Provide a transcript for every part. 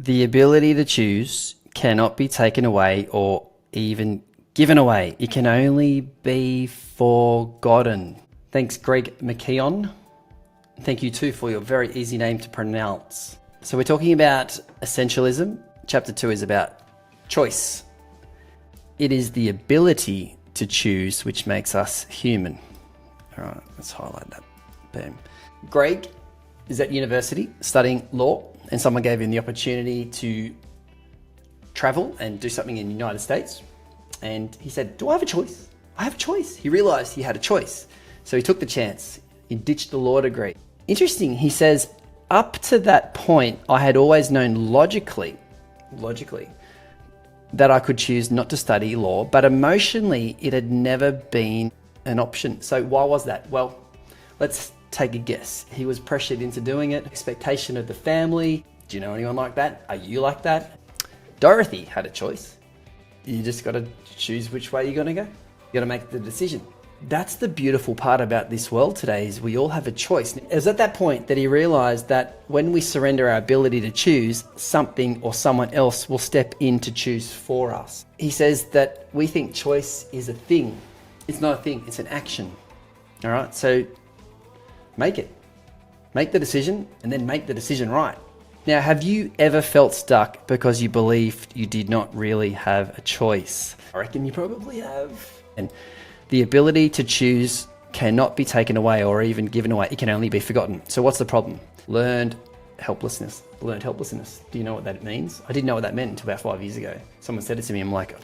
The ability to choose cannot be taken away or even given away. It can only be forgotten. Thanks, Greg McKeon. Thank you too for your very easy name to pronounce. So we're talking about essentialism. Chapter 2 is about choice. It is the ability to choose which makes us human. All right, let's highlight that. Boom. Greg is at university studying law, and someone gave him the opportunity to travel and do something in the United States. And he said, do I have a choice? I have a choice. He realized he had a choice. So he took the chance. He ditched the law degree. Interesting, he says, up to that point, I had always known logically, that I could choose not to study law, but emotionally, it had never been an option. So why was that? Well, let's take a guess. He was pressured into doing it, expectation of the family. Do you know anyone like that? Are you like that? Dorothy had a choice. You just got to choose which way you're going to go. You got to make the decision. That's the beautiful part about this world today, is we all have a choice. It was at that point that he realized that when we surrender our ability to choose, something or someone else will step in to choose for us. He says that we think choice is a thing. It's not a thing, it's an action. All right, so make it. Make the decision and then make the decision right. Now, have you ever felt stuck because you believed you did not really have a choice? I reckon you probably have. And the ability to choose cannot be taken away or even given away. It can only be forgotten. So what's the problem? Learned helplessness. Learned helplessness. Do you know what that means? I didn't know what that meant until about 5 years ago. Someone said it to me. I'm like,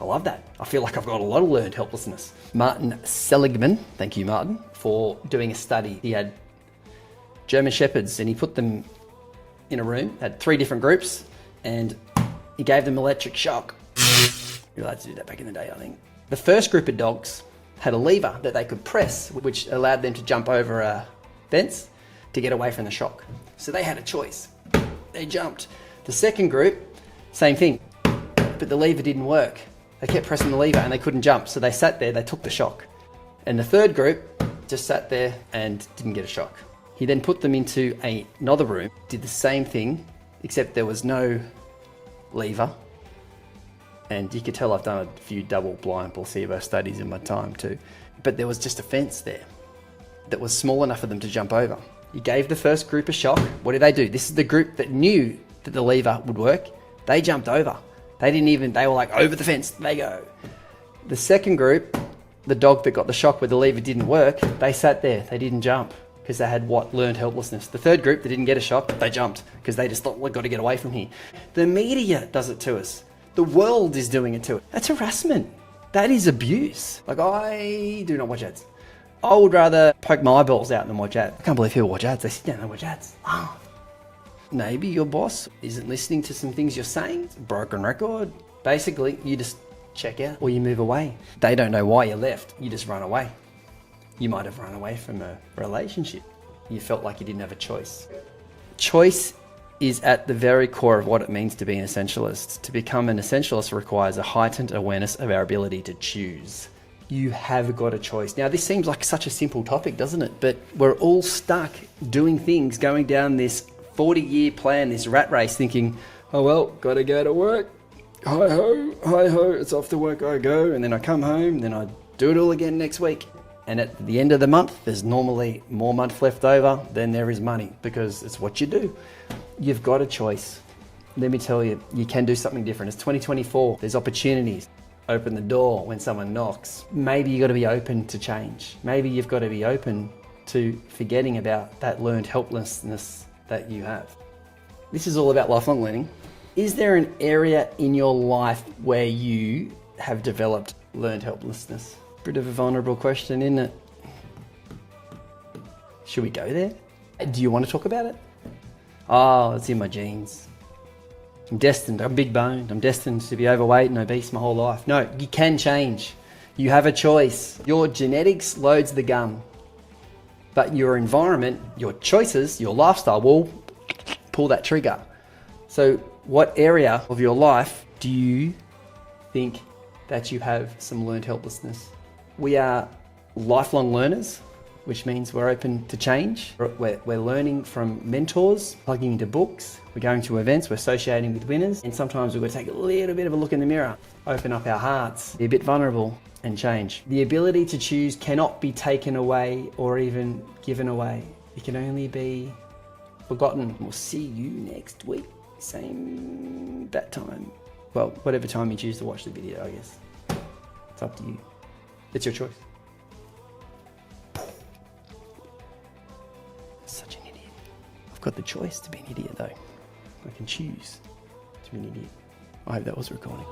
I love that. I feel like I've got a lot of learned helplessness. Martin Seligman, thank you, Martin, for doing a study. He had German Shepherds and he put them in a room, had 3 different groups, and he gave them electric shock. You're allowed to do that back in the day, I think. The first group of dogs had a lever that they could press, which allowed them to jump over a fence to get away from the shock. So they had a choice. They jumped. The second group, same thing, but the lever didn't work. They kept pressing the lever and they couldn't jump. So they sat there, they took the shock. And the third group just sat there and didn't get a shock. He then put them into another room, did the same thing, except there was no lever. And you could tell I've done a few double-blind placebo studies in my time too. But there was just a fence there that was small enough for them to jump over. You gave the first group a shock. What did they do? This is the group that knew that the lever would work. They jumped over. They were like, over the fence, they go. The second group, the dog that got the shock where the lever didn't work, they sat there, they didn't jump because they had learned helplessness. The third group that didn't get a shock, they jumped because they just thought, we've got to get away from here. The media does it to us. The world is doing it to it. That's harassment. That is abuse. Like, I do not watch ads. I would rather poke my eyeballs out than watch ads. I can't believe people watch ads. They sit down and watch ads. Oh. Maybe your boss isn't listening to some things you're saying. It's a broken record. Basically, you just check out or you move away. They don't know why you left. You just run away. You might have run away from a relationship. You felt like you didn't have a choice. Choice is at the very core of what it means to be an essentialist. To become an essentialist requires a heightened awareness of our ability to choose. You have got a choice. Now, this seems like such a simple topic, doesn't it? But we're all stuck doing things, going down this 40-year plan, this rat race, thinking, oh, well, got to go to work. Hi-ho, it's off to work I go. And then I come home, and then I do it all again next week. And at the end of the month, there's normally more month left over than there is money because it's what you do. You've got a choice. Let me tell you, you can do something different. It's 2024. There's opportunities. Open the door when someone knocks. Maybe you've got to be open to change. Maybe you've got to be open to forgetting about that learned helplessness that you have. This is all about lifelong learning. Is there an area in your life where you have developed learned helplessness? Bit of a vulnerable question, isn't it? Should we go there? Do you want to talk about it? Oh, it's in my genes. I'm destined, I'm big boned, I'm destined to be overweight and obese my whole life. No, you can change. You have a choice. Your genetics loads the gun, but your environment, your choices, your lifestyle will pull that trigger. So what area of your life do you think that you have some learned helplessness? We are lifelong learners, which means we're open to change. We're learning from mentors, plugging into books. We're going to events, we're associating with winners, and sometimes we've got to take a little bit of a look in the mirror, open up our hearts, be a bit vulnerable, and change. The ability to choose cannot be taken away or even given away. It can only be forgotten. We'll see you next week, same bat time. Well, whatever time you choose to watch the video, I guess. It's up to you. It's your choice. Such an idiot. I've got the choice to be an idiot though. I can choose to be an idiot. I hope that was recording.